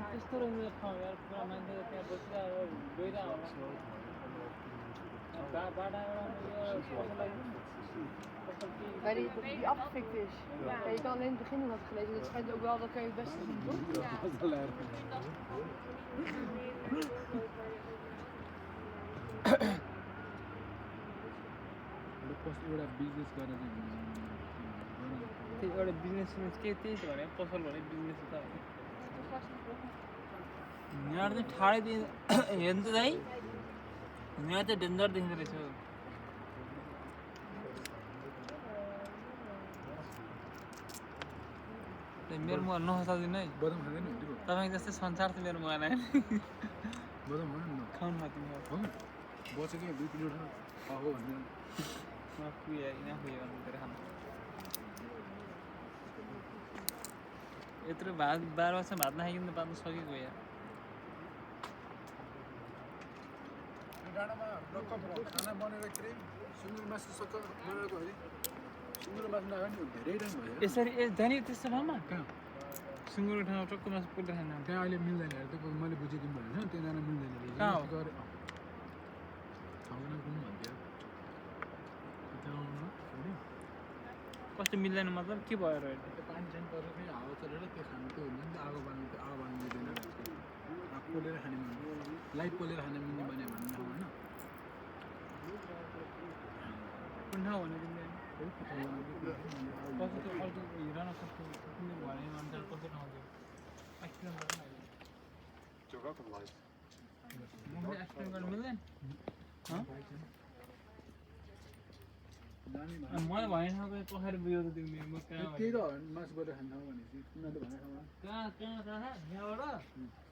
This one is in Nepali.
त्यस्तो रहेछ ठाउँ यार पुरा मान्छे त्यहाँ बसिरहेको गइरहेको Die afgefikt is. Ja, je kan alleen het begin nog wat gelezen. Dat schijnt ook wel, dat kan je het beste doen, toch? Ja. एउटा बिजनेस के त्यही त भने पसल भने बिजनेस त यहाँ चाहिँ ठाडै हेर्नु त है यहाँ चाहिँ डेन्जर देखिँदो रहेछ मेरो मुहान नहसादिनु है तपाईँ जस्तै संसार चाहिँ मेरो मुहान आयो खाउनु माथि बसेको 2 किलो हो भन्ने पुग्यो भनेर खानु यत्रो भात 12 वर्ष भात नखाइकन त पाल्नु सकेको यार डाँडामा खाना बनेर के रे सुँगुर मासु सक बनाएको है सुँगुर मासु नखाने धेरै टाइम भयो यसरी जाने त्यस्तो ठाउँमा कहाँ सुँगुरको ठाउँमा टक्क मासु पुग्दै खान त्यहाँ अहिले मिल्दैन अरे त्यो मैले बुझिदिनु भएन त्यहाँ मिल्दैन कहाँ हो ठाउँमा कुन भन्थ्यो कस्तो मिल्दैन मतलब के भयो र पानी चाहिँ परेर फेरि हावा चलेर त्यो खानु त्यो हुन्छ नि त आगो बाल्नु मिल्दैन पोलेर खाने लाइट पोलेर खाने मिल्ने भने भन्ने ठाउँ होइन कुन ठाउँ भने मिल्दैन कस्तो अर्को हिँड न कस्तो कुनै भने अनुसार कस्तो ठाउँ थियो एक्सप्लेन गर्नु मिल्दैन मलाई भने ठाउँको पखाएर बुझ्यो त तिमीले म कहाँ त्यही त मासु गरेर खाने ठाउँ भनेपछि उनीहरूले भने ठाउँमा कहाँ कहाँ यहाँबाट